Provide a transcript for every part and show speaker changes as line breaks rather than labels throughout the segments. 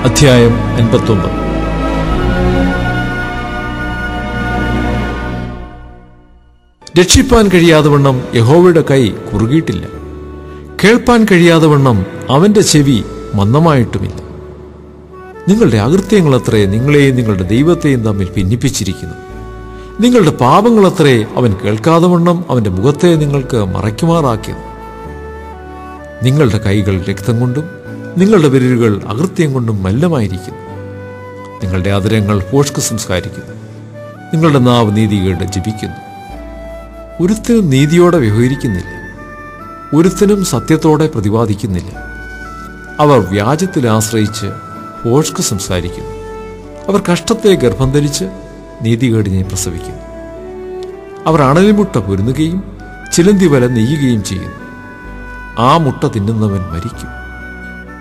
അധ്യായം 89. രക്ഷിപ്പാൻ കഴിയാതെ വണ്ണം യഹോവയുടെ കൈ കുറുകിയിട്ടില്ല, കേൾപ്പാൻ കഴിയാതെ വണ്ണം അവന്റെ ചെവി മന്ദമായിട്ടുമില്ല. നിങ്ങളുടെ അകൃത്യങ്ങളത്രേ നിങ്ങളെയും നിങ്ങളുടെ ദൈവത്തെയും തമ്മിൽ ഭിന്നിപ്പിച്ചിരിക്കുന്നു. നിങ്ങളുടെ പാപങ്ങളത്രേ അവൻ കേൾക്കാതെ വണ്ണം അവന്റെ മുഖത്തെ നിങ്ങൾക്ക് മറയ്ക്കുമാറാക്കിയത്. നിങ്ങളുടെ കൈകൾ രക്തം കൊണ്ടും നിങ്ങളുടെ വിരലുകൾ അകൃത്യം കൊണ്ടും മലിനമായിരിക്കുന്നു. നിങ്ങളുടെ അധരങ്ങൾ ഭോഷ്ക് സംസ്കാരിക്കുന്നു, നിങ്ങളുടെ നാവ് നീതികേട് ജപിക്കുന്നു. ഒരുത്തനും നീതിയോടെ വ്യവഹരിക്കുന്നില്ല, ഒരുത്തനും സത്യത്തോടെ പ്രതിപാദിക്കുന്നില്ല. അവർ വ്യാജത്തിൽ ആശ്രയിച്ച് ഭോഷ്ക് സംസാരിക്കുന്നു. അവർ കഷ്ടത്തെ ഗർഭം ധരിച്ച് നീതികേടിനെ പ്രസവിക്കുന്നു. അവർ അണലിമുട്ട പൊരുന്നുകയും ചിലന്തി വല നെയ്യുകയും ചെയ്യുന്നു. ആ മുട്ട തിന്നുന്നവൻ മരിക്കും,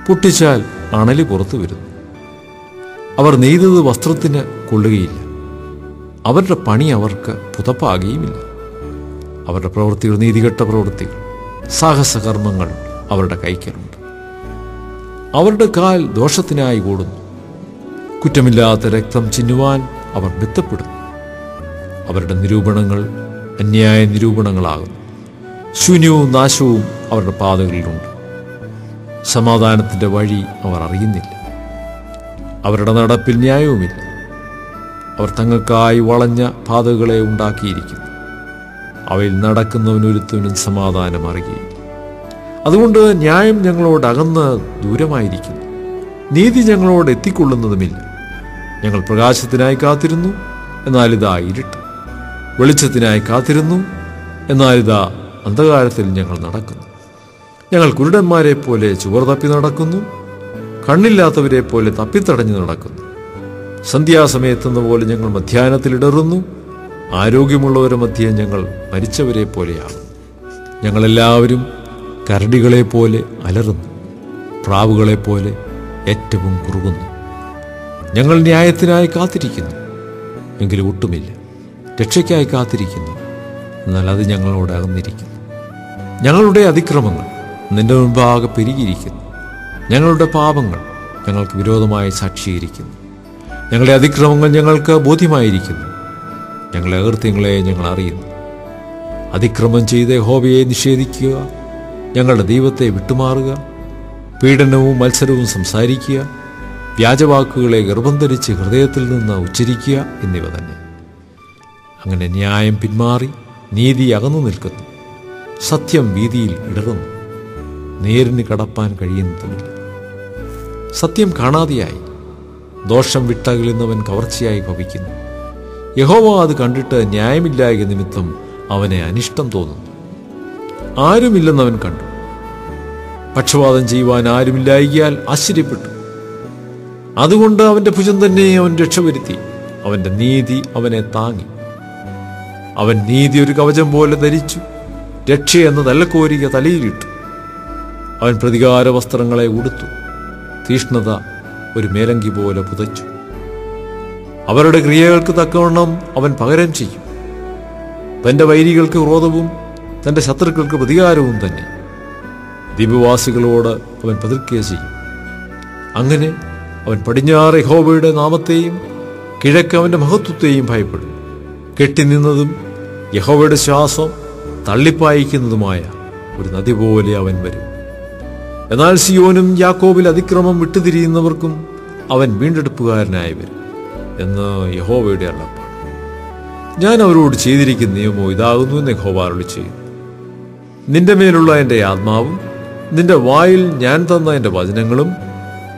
പൊട്ടിച്ചാൽ അണലി പുറത്തു വരുന്നു. അവർ നെയ്തത് വസ്ത്രത്തിന് കൊള്ളുകയില്ല, അവരുടെ പണി അവർക്ക് പുതപ്പാകുകയുമില്ല. അവരുടെ പ്രവൃത്തികൾ നീതികെട്ട പ്രവൃത്തികൾ, സാഹസകർമ്മങ്ങൾ അവരുടെ കൈക്കലുണ്ട്. അവരുടെ കാൽ ദോഷത്തിനായി ഓടുന്നു, കുറ്റമില്ലാത്ത രക്തം ചിന്നുവാൻ അവർ ബന്ധപ്പെടുന്നു. അവരുടെ നിരൂപണങ്ങൾ അന്യായ നിരൂപണങ്ങളാകുന്നു, ശൂന്യവും നാശവും അവരുടെ പാതകളിലുണ്ട്. സമാധാനത്തിൻ്റെ വഴി അവർ അറിയുന്നില്ല, അവരുടെ നടപ്പിൽ ന്യായവുമില്ല. അവർ തങ്ങൾക്കായി വളഞ്ഞ പാതകളെ ഉണ്ടാക്കിയിരിക്കുന്നു, അവയിൽ നടക്കുന്നവനൊരുത്തവനും സമാധാനം അറിയുകയില്ല. അതുകൊണ്ട് ന്യായം ഞങ്ങളോട് അകന്ന് ദൂരമായിരിക്കുന്നു, നീതി ഞങ്ങളോട് എത്തിക്കൊള്ളുന്നതുമില്ല. ഞങ്ങൾ പ്രകാശത്തിനായി കാത്തിരുന്നു, എന്നാൽ ഇതാ ഇരുട്ട്; വെളിച്ചത്തിനായി കാത്തിരുന്നു, എന്നാൽ ഇതാ അന്ധകാരത്തിൽ ഞങ്ങൾ നടക്കുന്നു. ഞങ്ങൾ കുരുടന്മാരെ പോലെ ചുവർ തപ്പി നടക്കുന്നു, കണ്ണില്ലാത്തവരെ പോലെ തപ്പിത്തടഞ്ഞു നടക്കുന്നു. സന്ധ്യാസമയത്തെന്ന പോലെ ഞങ്ങൾ മധ്യാഹ്നത്തിൽ ഇടറുന്നു, ആരോഗ്യമുള്ളവരുടെ മധ്യേ ഞങ്ങൾ മരിച്ചവരെ പോലെയാകുന്നു. ഞങ്ങളെല്ലാവരും കരടികളെപ്പോലെ അലറുന്നു, പ്രാവുകളെപ്പോലെ ഏറ്റവും കുറുകുന്നു. ഞങ്ങൾ ന്യായത്തിനായി കാത്തിരിക്കുന്നു, എങ്കിലും ഒട്ടുമില്ല; രക്ഷയ്ക്കായി കാത്തിരിക്കുന്നു, എന്നാൽ അത് ഞങ്ങളോട് അകന്നിരിക്കുന്നു. ഞങ്ങളുടെ അതിക്രമങ്ങൾ നിന്റെ മുൻപാകെ പെരുകിയിരിക്കുന്നു, ഞങ്ങളുടെ പാപങ്ങൾ ഞങ്ങൾക്ക് വിരോധമായി സാക്ഷീകരിക്കുന്നു. ഞങ്ങളുടെ അതിക്രമങ്ങൾ ഞങ്ങൾക്ക് ബോധ്യമായിരിക്കുന്നു, ഞങ്ങളുടെ അകൃത്യങ്ങളെ ഞങ്ങൾ അറിയുന്നു. അതിക്രമം ചെയ്ത് യഹോവയെ നിഷേധിക്കുക, ഞങ്ങളുടെ ദൈവത്തെ വിട്ടുമാറുക, പീഡനവും മത്സരവും സംസാരിക്കുക, വ്യാജവാക്കുകളെ ഗർഭം ധരിച്ച് ഹൃദയത്തിൽ നിന്ന് ഉച്ചരിക്കുക എന്നിവ തന്നെ. അങ്ങനെ ന്യായം പിന്മാറി നീതി അകന്നു നിൽക്കുന്നു, സത്യം വീതിയിൽ ഇടറുന്നു, നേരിന് കടപ്പാൻ കഴിയുന്നതുമില്ല. സത്യം കാണാതെയായി, ദോഷം വിട്ടകലുന്നവൻ കവർച്ചയായി ഭവിക്കുന്നു. യഹോവ അത് കണ്ടിട്ട് ന്യായമില്ലായ്ക നിമിത്തം അവനെ അനിഷ്ടം തോന്നുന്നു. ആരുമില്ലെന്നവൻ കണ്ടു, പക്ഷപാതം ചെയ്യുവാൻ ആരുമില്ലായികയാൽ ആശ്ചര്യപ്പെട്ടു. അതുകൊണ്ട് അവന്റെ ഭുജം തന്നെ അവൻ രക്ഷവരുത്തി, അവന്റെ നീതി അവനെ താങ്ങി. അവൻ നീതി ഒരു കവചം പോലെ ധരിച്ചു, രക്ഷയെന്ന തലക്കോരിക തലയിലിട്ടു. അവൻ പ്രതികാര വസ്ത്രങ്ങളെ ഉടുത്തു, തീഷ്ണത ഒരു മേലങ്കി പോലെ പുതച്ചു. അവരുടെ ക്രിയകൾക്ക് തക്കവണ്ണം അവൻ പകരം ചെയ്യും. തന്റെ വൈരികൾക്ക് ക്രോധവും തന്റെ ശത്രുക്കൾക്ക് പ്രതികാരവും തന്നെ. ദ്വീപവാസികളോട് അവൻ പതിർക്കുക ചെയ്യും. അങ്ങനെ അവൻ പടിഞ്ഞാറ് യഹോവയുടെ നാമത്തെയും കിഴക്ക് അവന്റെ മഹത്വത്തെയും ഭയപ്പെടും. കെട്ടിനിന്നതും യഹോവയുടെ ശ്വാസം തള്ളിപ്പായിക്കുന്നതുമായ ഒരു നദി പോലെ അവൻ വരും. എന്നാൽ സിയോനും യാക്കോബിൽ അതിക്രമം വിട്ടുതിരിയുന്നവർക്കും അവൻ വീണ്ടെടുപ്പുകാരനായി വരും എന്ന് യഹോവയുടെ അരുളപ്പാട്. ഞാൻ അവരോട് ചെയ്തിരിക്കുന്ന നിയമമോ ഇതാകുന്നു എന്ന് യഹോവ അരുളിച്ചെയ്യുന്നു. നിന്റെ മേലുള്ള എൻ്റെ ആത്മാവും നിന്റെ വായിൽ ഞാൻ തന്ന എൻ്റെ വചനങ്ങളും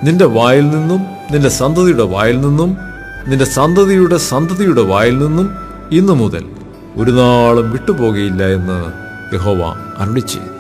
നിന്റെ വായിൽ നിന്നും നിന്റെ സന്തതിയുടെ വായിൽ നിന്നും നിന്റെ സന്തതിയുടെ സന്തതിയുടെ വായിൽ നിന്നും ഇന്നു മുതൽ ഒരു നാളും വിട്ടുപോകുകയില്ല എന്ന് യഹോവ അരുളിച്ചെയ്യുന്നു.